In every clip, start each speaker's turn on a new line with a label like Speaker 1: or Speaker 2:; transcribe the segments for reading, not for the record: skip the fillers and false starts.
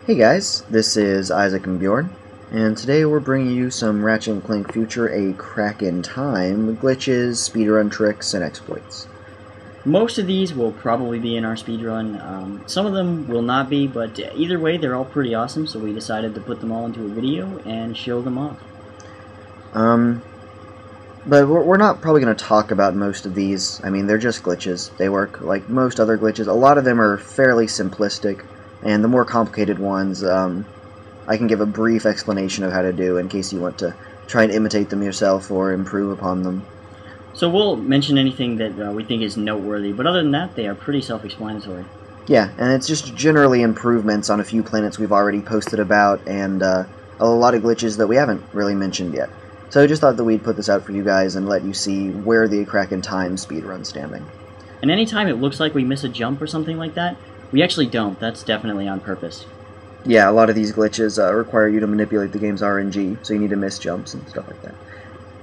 Speaker 1: Hey guys, this is Isaac and Bjorn, and today we're bringing you some Ratchet & Clank Future A Crack in Time glitches, speedrun tricks, and exploits.
Speaker 2: Most of these will probably be in our speedrun. Some of them will not be, but either way they're all pretty awesome, so we decided to put them all into a video and show them off.
Speaker 1: But we're not probably going to talk about most of these. I mean, they're just glitches. They work like most other glitches. A lot of them are fairly simplistic, and the more complicated ones, I can give a brief explanation of how to do in case you want to try and imitate them yourself or improve upon them.
Speaker 2: So we'll mention anything that we think is noteworthy, but other than that, they are pretty self-explanatory.
Speaker 1: Yeah, and it's just generally improvements on a few planets we've already posted about, and a lot of glitches that we haven't really mentioned yet. So I just thought that we'd put this out for you guys and let you see where the Crack in Time speedrun's standing.
Speaker 2: And anytime it looks like we miss a jump or something like that, we actually don't. That's definitely on purpose.
Speaker 1: Yeah, a lot of these glitches require you to manipulate the game's RNG, so you need to miss jumps and stuff like that.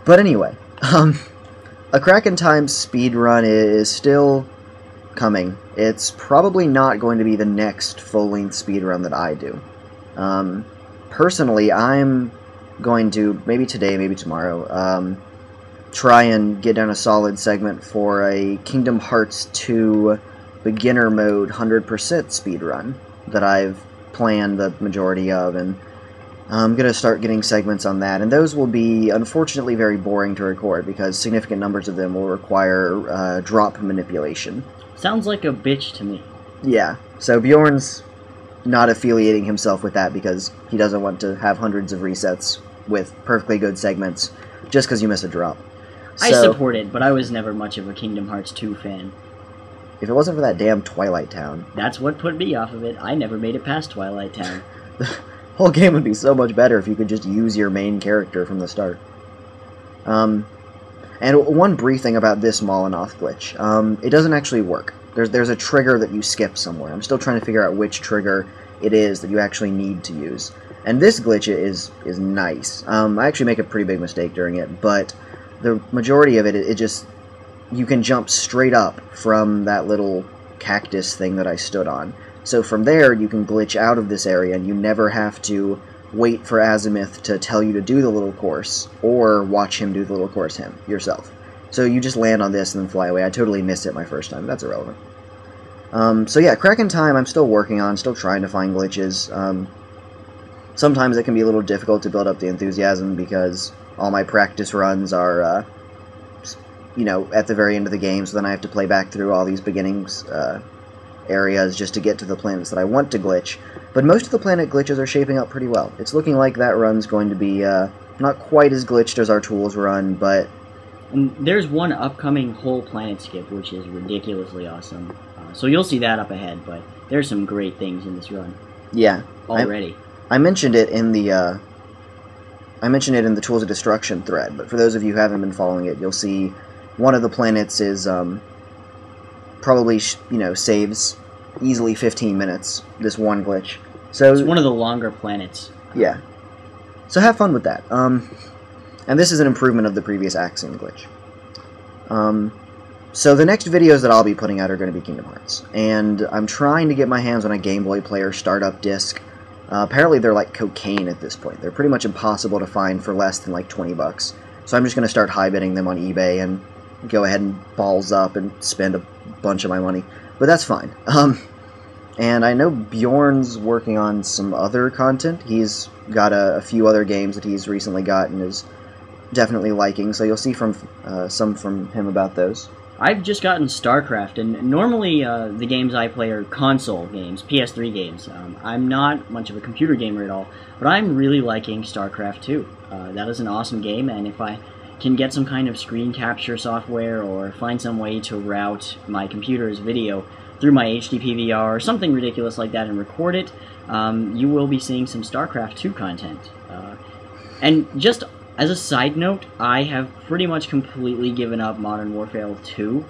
Speaker 1: But anyway, a Crack in Time speedrun is still coming. It's probably not going to be the next full-length speedrun that I do. Personally, I'm going to, maybe today, maybe tomorrow, try and get down a solid segment for a Kingdom Hearts 2 beginner mode 100% speedrun that I've planned the majority of, and I'm going to start getting segments on that, and those will be unfortunately very boring to record because significant numbers of them will require drop manipulation.
Speaker 2: Sounds like a bitch to me.
Speaker 1: Yeah, so Bjorn's not affiliating himself with that because he doesn't want to have hundreds of resets with perfectly good segments just because you miss a drop.
Speaker 2: I support it, but I was never much of a Kingdom Hearts 2 fan.
Speaker 1: If it wasn't for that damn Twilight Town,
Speaker 2: That's what put me off of it. I never made it past Twilight Town.
Speaker 1: the whole game would be so much better if you could just use your main character from the start. And one brief thing about this Molinoth glitch. It doesn't actually work. There's a trigger that you skip somewhere. I'm still trying to figure out which trigger it is that you actually need to use. And this glitch is nice. I actually make a pretty big mistake during it, but the majority of it just... you can jump straight up from that little cactus thing that I stood on. So from there, you can glitch out of this area, and you never have to wait for Azimuth to tell you to do the little course, or watch him do the little course yourself. So you just land on this and then fly away. I totally missed it my first time. That's irrelevant. So yeah, Crack in Time I'm still working on, still trying to find glitches. Sometimes it can be a little difficult to build up the enthusiasm because all my practice runs are... you know, at the very end of the game, so then I have to play back through all these beginnings areas just to get to the planets that I want to glitch. But most of the planet glitches are shaping up pretty well. It's looking like that run's going to be not quite as glitched as our tools run, but...
Speaker 2: And there's one upcoming whole planet skip, which is ridiculously awesome. So you'll see that up ahead, but there's some great things in this run.
Speaker 1: Yeah.
Speaker 2: Already.
Speaker 1: I mentioned it in the... I mentioned it in the Tools of Destruction thread, but for those of you who haven't been following it, you'll see one of the planets is probably, saves easily 15 minutes, this one glitch. So
Speaker 2: it's one of the longer planets.
Speaker 1: Yeah. So have fun with that. And this is an improvement of the previous Axiom glitch. So the next videos that I'll be putting out are going to be Kingdom Hearts. And I'm trying to get my hands on a Game Boy Player startup disc. Apparently they're like cocaine at this point. They're pretty much impossible to find for less than like 20 bucks. So I'm just going to start high bidding them on eBay and go ahead and balls up and spend a bunch of my money. But that's fine. And I know Bjorn's working on some other content. He's got a few other games that he's recently got and is definitely liking, so you'll see some from him about those.
Speaker 2: I've just gotten StarCraft, and normally the games I play are console games, PS3 games. I'm not much of a computer gamer at all, but I'm really liking StarCraft 2. That is an awesome game, and if I can get some kind of screen capture software or find some way to route my computer's video through my HD PVR or something ridiculous like that and record it, you will be seeing some StarCraft 2 content. And just as a side note, I have pretty much completely given up Modern Warfare 2.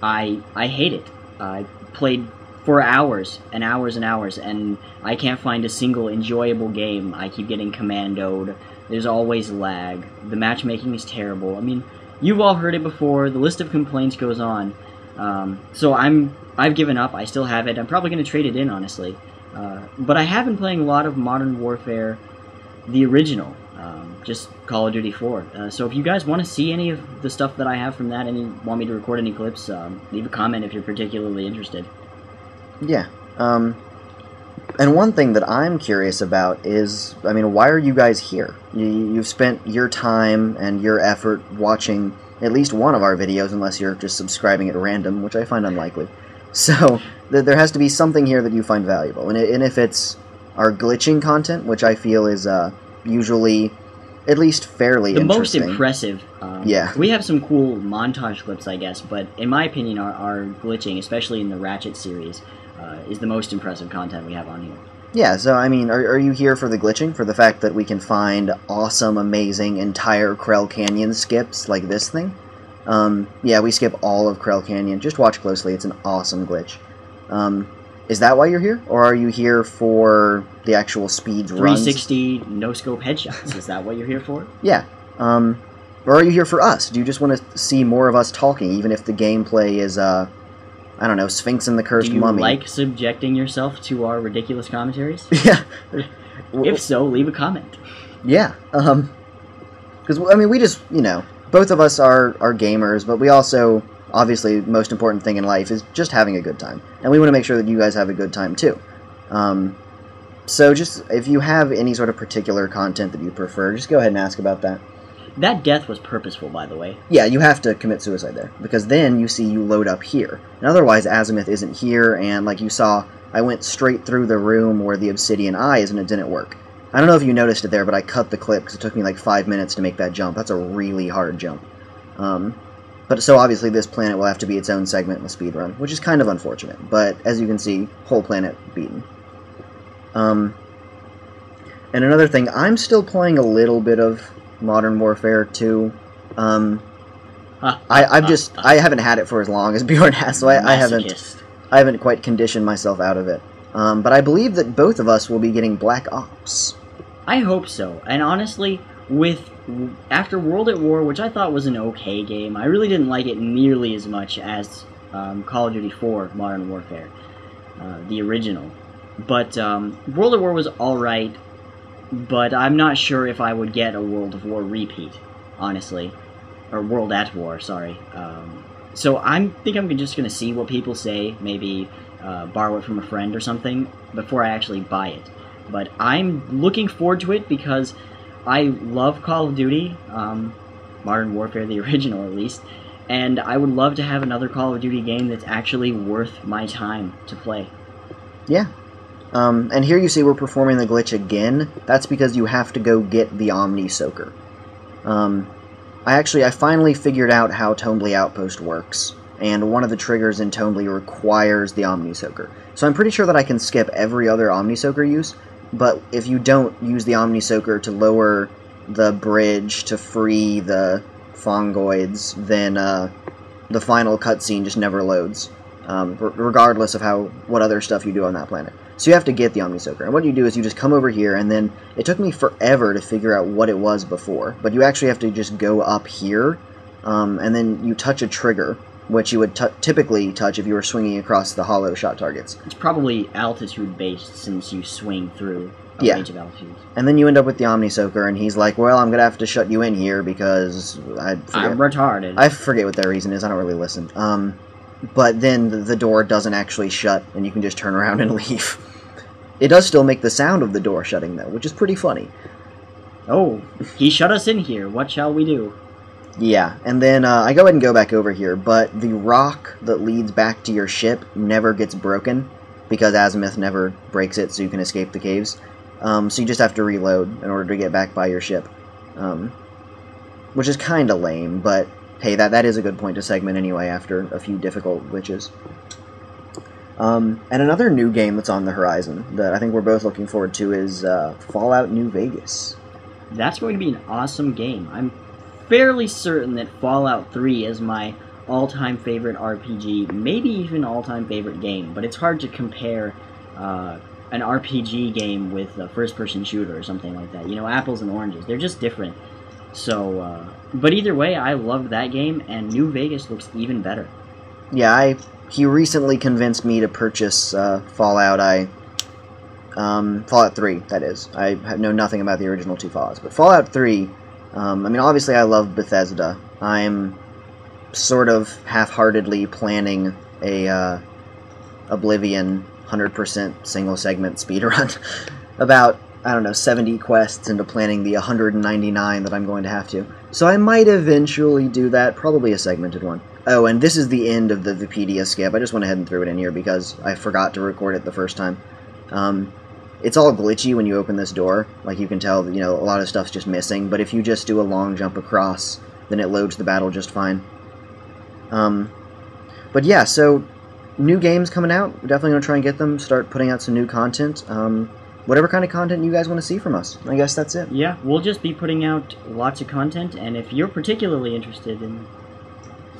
Speaker 2: I hate it. I played for hours and hours and hours, and I can't find a single enjoyable game. I keep getting commandoed. There's always lag. The matchmaking is terrible. I mean, you've all heard it before. The list of complaints goes on. So I've given up. I still have it. I'm probably going to trade it in, honestly. But I have been playing a lot of Modern Warfare, the original, just Call of Duty 4. So if you guys want to see any of the stuff that I have from that, and you want me to record any clips, leave a comment if you're particularly interested.
Speaker 1: Yeah. And one thing that I'm curious about is, I mean, why are you guys here? You've spent your time and your effort watching at least one of our videos, unless you're just subscribing at random, which I find unlikely. So there has to be something here that you find valuable. And if it's our glitching content, which I feel is usually at least fairly interesting.
Speaker 2: The most impressive.
Speaker 1: Yeah.
Speaker 2: We have some cool montage clips, I guess, but in my opinion, our glitching, especially in the Ratchet series, is the most impressive content we have on here.
Speaker 1: Yeah, so, I mean, are you here for the glitching? For the fact that we can find awesome, amazing, entire Krell Canyon skips like this thing? Yeah, we skip all of Krell Canyon. Just watch closely, it's an awesome glitch. Is that why you're here? Or are you here for the actual speeds,
Speaker 2: 360 no-scope headshots, is that what you're here for?
Speaker 1: Yeah. Or are you here for us? Do you just want to see more of us talking, even if the gameplay is, I don't know, Sphinx and the Cursed Mummy?
Speaker 2: Do you like subjecting yourself to our ridiculous commentaries?
Speaker 1: Yeah.
Speaker 2: If so, leave a comment.
Speaker 1: Yeah. Because, I mean, we just, you know, both of us are gamers, but we also, obviously, the most important thing in life is just having a good time. And we want to make sure that you guys have a good time, too. So just, if you have any sort of particular content that you prefer, just go ahead and ask about that.
Speaker 2: That death was purposeful, by the way.
Speaker 1: Yeah, you have to commit suicide there, because then you see you load up here. And otherwise, Azimuth isn't here, and like you saw, I went straight through the room where the obsidian eye is, and it didn't work. I don't know if you noticed it there, but I cut the clip, because it took me like 5 minutes to make that jump. That's a really hard jump. But so obviously this planet will have to be its own segment in the speedrun, which is kind of unfortunate, but as you can see, whole planet beaten. And another thing, I'm still playing a little bit of Modern Warfare 2. I haven't had it for as long as Bjorn has, so I haven't quite conditioned myself out of it. But I believe that both of us will be getting Black Ops.
Speaker 2: I hope so. And honestly, after World at War, which I thought was an okay game, I really didn't like it nearly as much as Call of Duty 4 Modern Warfare, the original. But World at War was alright, but I'm not sure if I would get a World of War repeat, honestly. Or World at War, sorry. So I think I'm just going to see what people say, maybe borrow it from a friend or something, before I actually buy it. But I'm looking forward to it because I love Call of Duty, Modern Warfare, the original at least, and I would love to have another Call of Duty game that's actually worth my time to play.
Speaker 1: Yeah. And here you see we're performing the glitch again. That's because you have to go get the Omni Soaker. I finally figured out how Tombly Outpost works, and one of the triggers in Tombly requires the Omni Soaker. So I'm pretty sure that I can skip every other Omni Soaker use, but if you don't use the Omni Soaker to lower the bridge to free the Fongoids, then the final cutscene just never loads, regardless of what other stuff you do on that planet. So you have to get the Omni Soaker, and what you do is you just come over here, and then it took me forever to figure out what it was before, but you actually have to just go up here, and then you touch a trigger, which you would typically touch if you were swinging across the hollow shot targets.
Speaker 2: It's probably altitude-based since you swing through a range of altitudes. And
Speaker 1: then you end up with the Omni Soaker, and he's like, well, I'm going to have to shut you in here because I'm
Speaker 2: retarded.
Speaker 1: I forget what their reason is. I don't really listen. But then the door doesn't actually shut, and you can just turn around and leave. It does still make the sound of the door shutting, though, which is pretty funny.
Speaker 2: Oh, he shut us in here. What shall we do?
Speaker 1: Yeah, and then I go ahead and go back over here, but the rock that leads back to your ship never gets broken, because Azimuth never breaks it so you can escape the caves. So you just have to reload in order to get back by your ship. Which is kind of lame, but hey, that is a good point to segment anyway after a few difficult glitches. And another new game that's on the horizon that I think we're both looking forward to is Fallout New Vegas.
Speaker 2: That's going to be an awesome game. I'm fairly certain that Fallout 3 is my all-time favorite RPG, maybe even all-time favorite game, but it's hard to compare an RPG game with a first-person shooter or something like that. You know, apples and oranges. They're just different. So, but either way, I loved that game, and New Vegas looks even better.
Speaker 1: Yeah, he recently convinced me to purchase Fallout. I Fallout 3, that is. I know nothing about the original two Fallouts. But Fallout 3, I mean, obviously I love Bethesda. I'm sort of half-heartedly planning a Oblivion 100% single-segment speedrun. About, I don't know, 70 quests into planning the 199 that I'm going to have to. So I might eventually do that, probably a segmented one. Oh, and this is the end of the Wikipedia skip. I just went ahead and threw it in here because I forgot to record it the first time. It's all glitchy when you open this door. Like, you can tell, you know, a lot of stuff's just missing. But if you just do a long jump across, then it loads the battle just fine. But yeah, so new games coming out. We're definitely going to try and get them, start putting out some new content. Whatever kind of content you guys want to see from us. I guess that's it.
Speaker 2: Yeah, we'll just be putting out lots of content, and if you're particularly interested in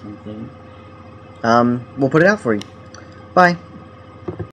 Speaker 2: something,
Speaker 1: we'll put it out for you. Bye.